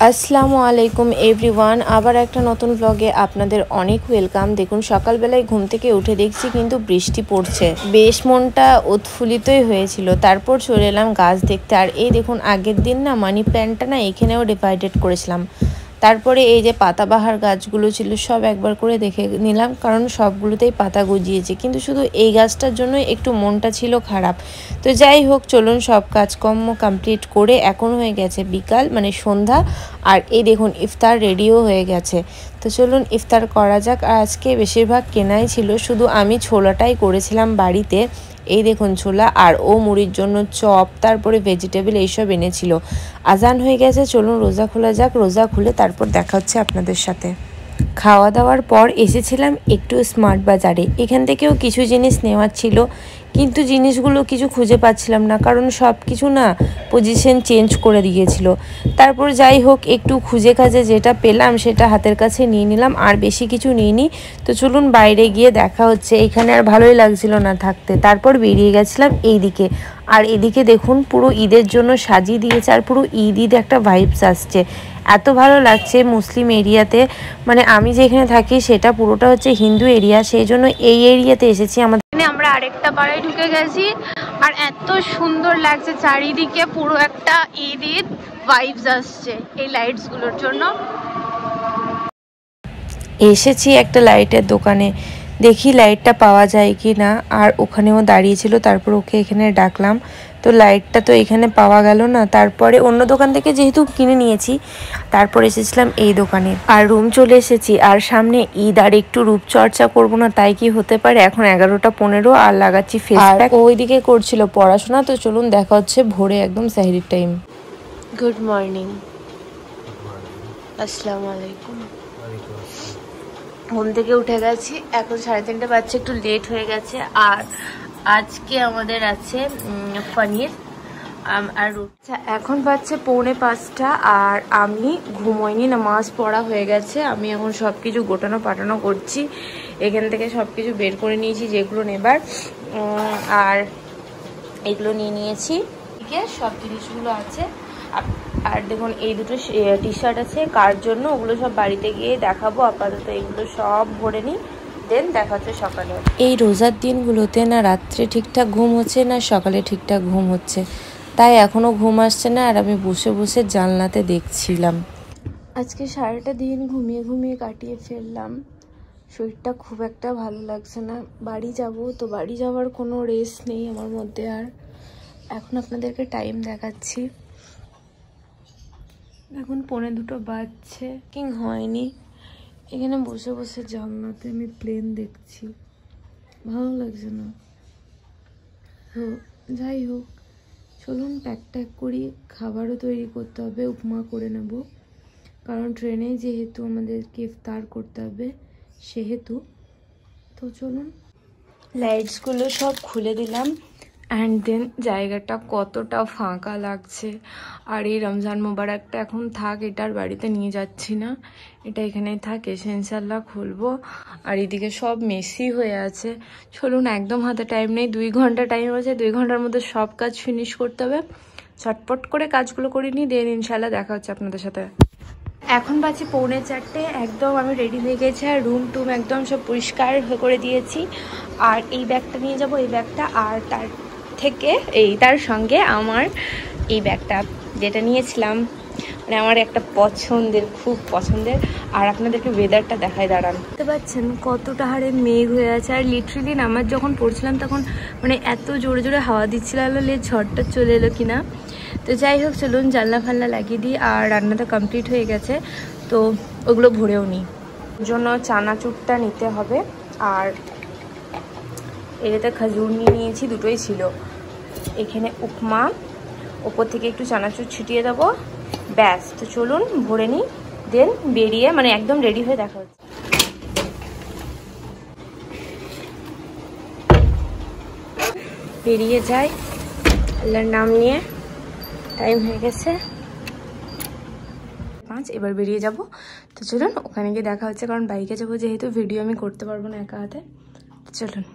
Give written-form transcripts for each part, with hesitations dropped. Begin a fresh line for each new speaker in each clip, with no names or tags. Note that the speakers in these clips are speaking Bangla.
আসসালামু আলাইকুম এভরিওয়ান, আবার একটা নতুন ব্লগে আপনাদের অনেক ওয়েলকাম। দেখুন সকালবেলায় ঘুম থেকে উঠে দেখছি কিন্তু বৃষ্টি পড়ছে, বেশ মনটা উৎফুল্লিতই হয়েছিল। তারপর চলে এলাম গাছ দেখতে। আর এই দেখুন আগের দিন না মানি প্ল্যান্টটা না এখানেও ডিভাইডেড করেছিলাম। তারপরে এই যে পাতাবাহার গাছগুলো ছিল সব একবার করে দেখে নিলাম, কারণ সবগুলোতেই পাতা গজিয়েছে, কিন্তু শুধু এই গাছটার জন্য একটু মনটা ছিল খারাপ। তো যাই হোক, চলুন সব কাজকর্ম কমপ্লিট করে এখন হয়ে গেছে বিকাল, মানে সন্ধ্যা। আর এই দেখুন ইফতার রেডিও হয়ে গেছে। তো চলুন ইফতার করা যাক। আর আজকে বেশিরভাগ কেনাই ছিল, শুধু আমি ছোলাটাই করেছিলাম বাড়িতে। এই দেখুন ছোলা, আর ও মুড়ির জন্য চপ, তারপরে ভেজিটেবল এইসব এনেছিল। আজান হয়ে গেছে, চলুন রোজা খোলা যাক। রোজা খুলে তারপর দেখা হচ্ছে আপনাদের সাথে। খাওয়া দাওয়ার পর এসেছিলাম একটু স্মার্ট বাজারে। এখান থেকেও কিছু জিনিস নেওয়ার ছিল, কিন্তু জিনিসগুলো কিছু খুঁজে পাচ্ছিলাম না, কারণ সব কিছু না পজিশন চেঞ্জ করে দিয়েছিল। তারপর যাই হোক, একটু খুঁজে খাজে যেটা পেলাম সেটা হাতের কাছে নিয়ে নিলাম, আর বেশি কিছু নিইনি। তো চলুন বাইরে গিয়ে দেখা হচ্ছে। এখানে আর ভালোই লাগছিল না থাকতে, তারপর বেরিয়ে গেছিলাম এই দিকে। আর এদিকে দেখুন পুরো ঈদের জন্য সাজিয়ে দিয়েছে, আর পুরো ঈদ ঈদ একটা ভাইবস আসছে। এত ভালো লাগছে মুসলিম এরিয়াতে। মানে আমি যেখানে থাকি সেটা পুরোটা হচ্ছে হিন্দু এরিয়া, সেই জন্য এই এরিয়াতে এসেছি। আমরা আরেকটা পাড়ায় ঢুকে গেছি, আর এত সুন্দর লাগছে চারিদিকে, পুরো একটা ঈদ ঈদ ভাইবস আসছে এই লাইটস গুলোর জন্য। এসেছি একটা লাইটের দোকানে, দেখি লাইটটা পাওয়া যায় কি না। আর ওখানেও দাঁড়িয়েছিল, তারপর ওকে এখানে ডাকলাম। তো লাইটটা তো এখানে পাওয়া গেল না, তারপরে অন্য দোকান থেকে যেহেতু কিনে নিয়েছি, তারপর এসেছিলাম এই দোকানে। আর রুম চলে এসেছি। আর সামনে ঈদ, আর একটু রূপচর্চা করব না তাই কি হতে পারে। এখন 11:15 আর লাগাচ্ছি ফেস প্যাক। ওইদিকে করছিল পড়াশোনা। তো চলুন দেখা হচ্ছে ভোরে একদম সেহরির টাইম। গুড মর্নিং, আসসালামু আলাইকুম। ঘুম থেকে উঠে গেছি, এখন 3:30 বাজছে, একটু লেট হয়ে গেছে। আর আজকে আমাদের আছে পনির আর এখন বাজছে 4:45, আর আমি ঘুমোইনি, নামাজ পড়া হয়ে গেছে। আমি এখন সব কিছু গোটানো পাটানো করছি। এখান থেকে সব কিছু বের করে নিয়েছি যেগুলো নেবার, আর এগুলো নিয়ে নিয়েছি। সব জিনিসগুলো আছে। আর দেখুন এই দুটো টি শার্ট আছে কার জন্য, ওগুলো সব বাড়িতে গিয়ে দেখাবো। আপাতত এগুলো সব ভরে নিই, দেন দেখা হচ্ছে সকালে। এই রোজার দিনগুলোতে না রাত্রে ঠিকঠাক ঘুম হচ্ছে না সকালে ঠিকঠাক ঘুম হচ্ছে, তাই এখনও ঘুম আসছে না। আর আমি বসে বসে জানলাতে দেখছিলাম। আজকে সারাটা দিন ঘুমিয়ে ঘুমিয়ে কাটিয়ে ফেললাম, শরীরটা খুব একটা ভালো লাগছে না। বাড়ি যাব, তো বাড়ি যাওয়ার কোনো রেস্ট নেই আমার মধ্যে। আর এখন আপনাদেরকে টাইম দেখাচ্ছি, এখন 1:45 বাজছে, কিং হয়নি। এখানে বসে বসে জানলাতে আমি প্লেন দেখছি, ভালো লাগছে না। তো যাই হোক, চলুন প্যাক ট্যাক করি। খাবারও তৈরি করতে হবে, উপমা করে নেব, কারণ ট্রেনে যেহেতু আমাদেরকে ইফতার করতে হবে সেহেতু। তো চলুন, লাইটসগুলো সব খুলে দিলাম। অ্যান্ড দেন জায়গাটা কতটা ফাঁকা লাগছে। আর এই রমজান মোবারকটা এখন থাক, এটার বাড়িতে নিয়ে যাচ্ছি না, এটা এখানেই থাক, এসে ইনশাল্লাহ খুলবো। আর এদিকে সব মেসি হয়ে আছে। চলুন, একদম হাতে টাইম নেই, 2 ঘন্টা টাইম আছে, 2 ঘন্টার মধ্যে সব কাজ ফিনিশ করতে হবে। চটপট করে কাজগুলো করে নিই, দেন ইনশাল্লাহ দেখা হচ্ছে আপনাদের সাথে। এখন বাজে 3:45, একদম আমি রেডি হয়ে গেছি। আর রুম টুম একদম সব পরিষ্কার করে দিয়েছি। আর এই ব্যাগটা নিয়ে যাব, এই ব্যাগটা, আর তার সঙ্গে আমার এই ব্যাগটা যেটা নিয়েছিলাম, মানে আমার একটা পছন্দের, খুব পছন্দের। আর আপনাদেরকে ওয়েদারটা দেখায়, দাঁড়ান, বুঝতে পারছেন কতটা হারে মেঘ হয়ে আছে। আর লিটারেলি নামাজ যখন পড়ছিলাম তখন মানে এত জোরে জোরে হাওয়া দিচ্ছিল, ঝড়টা চলে এলো কিনা। তো যাই হোক, চলুন জানলা ফাল্লা লাগিয়ে দিই। আর রান্নাটা কমপ্লিট হয়ে গেছে, তো ওগুলো ভরেও নিই। জন্য চানাচুরটা নিতে হবে। আর এটাতে খাজুর নিয়ে নিয়েছি, দুটোই ছিল। এখানে উপমা, ওপর থেকে একটু চানাচুর ছিটিয়ে দেবো, ব্যাস। তো চলুন ভরে নিই, দেন বেরিয়ে মানে একদম রেডি হয়ে দেখা হচ্ছে। বেরিয়ে যাই আল্লাহর নাম নিয়ে, টাইম হয়ে গেছে 5, এবার বেরিয়ে যাব। তো চলুন ওখানে গিয়ে দেখা হচ্ছে, কারণ বাইকে যাবো যেহেতু ভিডিও আমি করতে পারবো না একা হাতে। চলুন।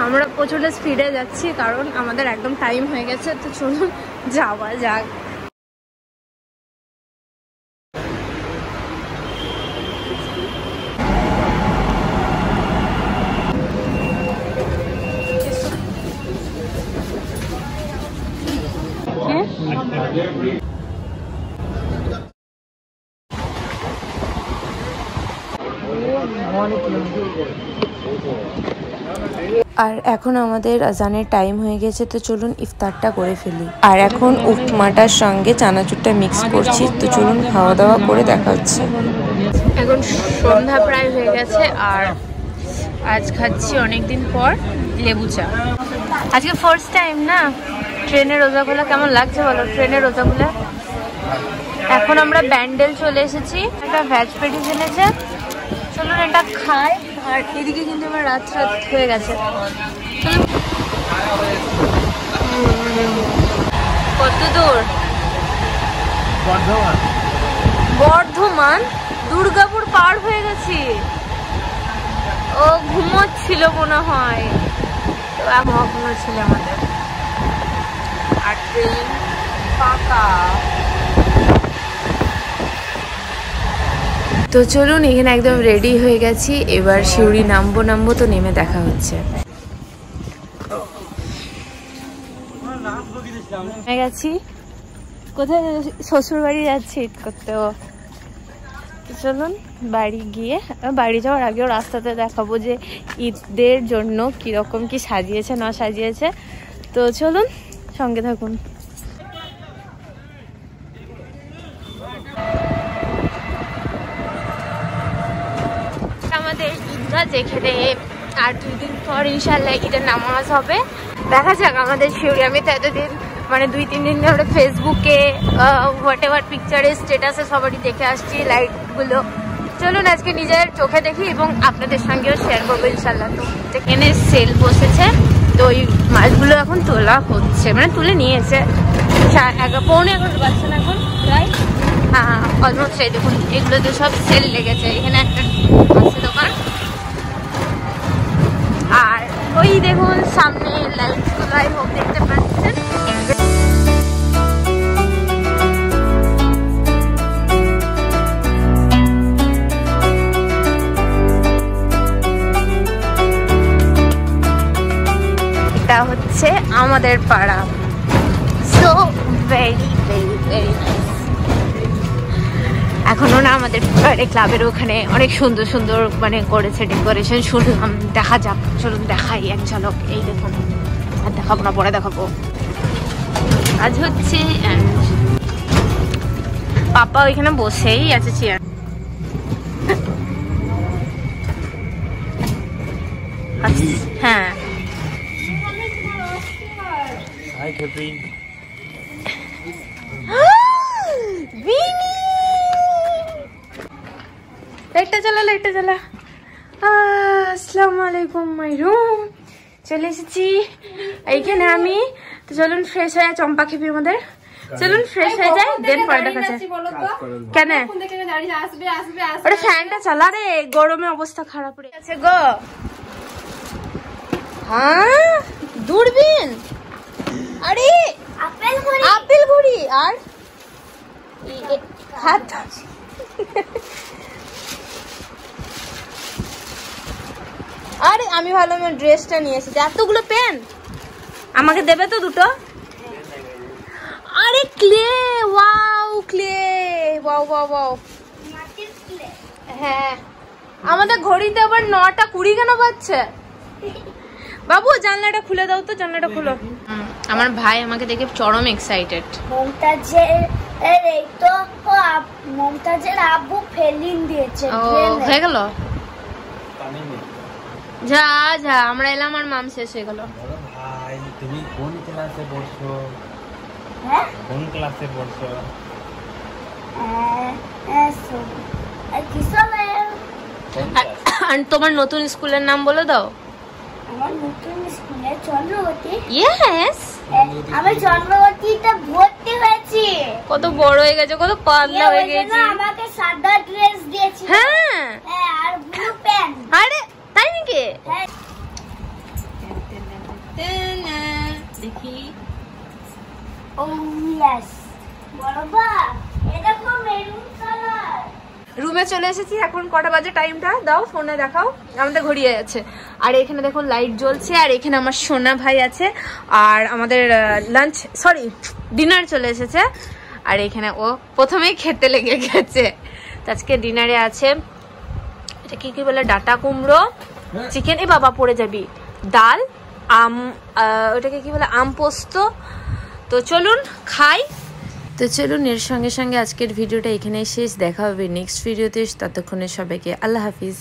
আমরা প্রচন্ড স্পিডে যাচ্ছি কারণ আমাদের একদম টাইম হয়ে গেছে, তো চলুন যাওয়া যাক। আর এখন আমাদের আজানের টাইম হয়ে গেছে, তো চলুন ইফতারটা করে ফেলি। আর এখন উপমাটার সঙ্গে চানাচুরটা মিক্স করছি, তো চলুন খাওয়া দাওয়া করে দেখা হচ্ছে। এখন সন্ধ্যা প্রায় হয়ে গেছে আর আজ খাচ্ছি অনেকদিন পর লেবু চা। আজকে ফার্স্ট টাইম না ট্রেনের রোজাগুলো, কেমন লাগছে বলো ট্রেনের রোজাগুলো? এখন আমরা ব্যান্ডেল চলে এসেছি, একটা ভেজ পেটিস এনেছে, চলুন এটা খাই। আর এদিকে কিন্তু আমার রাত হয়ে গেছে। কত দূর? বর্ধমান, দুর্গাপুর পার হয়ে গেছি। ও ঘুমোচ্ছিল মনে হয়, তো এখনো ছিল আমাদের। আর ট্রেন ফাঁকা। তো চলুন এখানে একদম রেডি হয়ে গেছি, এবার শিউরি নামবো তো নেমে দেখা হচ্ছে। গেছি কোথায়? শ্বশুর বাড়ি যাচ্ছি ঈদ করতেও। চলুন বাড়ি গিয়ে, বাড়ি যাওয়ার আগেও রাস্তাতে দেখাবো যে ঈদের জন্য কিরকম কি সাজিয়েছে না সাজিয়েছে। তো চলুন সঙ্গে থাকুন। আমাদের ঈদগাহ যেখানে আর 2 দিন পর ইনশাল্লাহ ঈদের নামাজ হবে। দেখা যাক আমাদের শিউরি, আমি তো এতদিন মানে 2-3 দিন ধরে ফেসবুকে হোয়াট এভার পিকচারে স্ট্যাটাসে সবারই দেখে আসছি লাইটগুলো। চলুন আজকে নিজের চোখে দেখি এবং আপনাদের সঙ্গেও শেয়ার করবো ইনশাল্লাহ। তো এখানে সেল বসেছে, তো ওই মাছগুলো এখন তোলা হচ্ছে, মানে তুলে নিয়েছে। 11:15 বাজছে না এখন প্রায়, হ্যাঁ অলমোস্ট। এই দেখুন এগুলোতে সব সেল লেগেছে। এখানে একটা আছে দোকান, আর ওই দেখুন সামনে লাইটগুলো আই হোপ দেখতে পাচ্ছেন। এটা হচ্ছে আমাদের পাড়া, so very very very nice. এখনো না আমাদের ক্লাবের ওখানে অনেক সুন্দর সুন্দর মানে করেছে ডেকোরেশন, শুনলাম। দেখা যাক, চলুন দেখাই এক ঝলক। এই দেখুন, আর দেখাবো না, পরে দেখাবো। আজ হচ্ছে পাপা ওইখানে বসেই আছে চেয়ার। হ্যাঁ লাইটটা জ্বালা। আসসালামু আলাইকুম, মাই রুম। চলে এসেছি এইখানে আমি। তো চলুন ফ্রেশ হয়ে, চম্পা খেপি আমাদের। চলুন ফ্রেশ হয়ে যাই, দেন পরে দেখা যাচ্ছে। কেন ওটা ফ্যানটা চালা রে, গরমে অবস্থা খারাপ হয়ে গেছে গো। হ্যাঁ দূরবীন, আরে আপেল ঘুড়ি আর হাত। আরে আমি ভালো আমার ড্রেসটা নিয়ে এসেছি। এতগুলো পেন আমাকে দেবে তো দুটো? আরে clay, wow clay, wow wow wow. হ্যাঁ আমাদের ঘড়িতে আবার 9:20 কেন বাজছে? বাবু জানলাটা খুলে দাও তো, জানলাটা খুলো। আমার ভাই আমাকে দেখে চরম এক্সাইটেড। মমতাজের আব্বু ফেলিন দিয়েছে। ও হয়ে গেল, যা যা আমরা এলাম আর মাম শেষ হয়ে গেল।
ভাই তুমি কোন ক্লাসে পড়ছো? হ্যাঁ কোন ক্লাসে পড়ছো?
আর তোমার নতুন স্কুলের নাম বলে দাও।
আমার নতুন স্কুলে চন্দ্রবতী।
ইয়েস,
আমি চন্দ্রবতীতে ভর্তি হয়েছি।
কত বড় হয়ে গেছে, কত পাতলা হয়ে গেছে।
আমাকে সাদা ড্রেস দিয়েছে।
হ্যাঁ
আর ব্লু প্যান্ট।
আরে তাই নাকি? দেখি
ও ইয়েস বাবা এটা তো মেরুন কালার।
রুমে চলে এসেছি। এখন কটা বাজে টাইমটা দাও, ফোনে দেখাও, আমাদের ঘড়িয়ে যাচ্ছে। আর এখানে দেখুন লাইট জ্বলছে, আর এখানে আমার সোনা ভাই আছে, আর আমাদের লাঞ্চ ডিনার চলে এসেছে। আর এখানে ও প্রথমেই খেতে লেগে গেছে। তো আজকে ডিনারে আছে এটা কি কি বলে, ডাটা কুমড়ো, চিকেন, এ বাবা পড়ে যাবি, ডাল, আম, ওটাকে কি বলে, আম পোস্ত। তো চলুন খাই। তো চলুন এর সঙ্গে সঙ্গে আজকের ভিডিওটা এখানেই শেষ। দেখা হবে নেক্সট ভিডিওতে। ততক্ষণে সবাইকে আল্লাহ হাফিজ।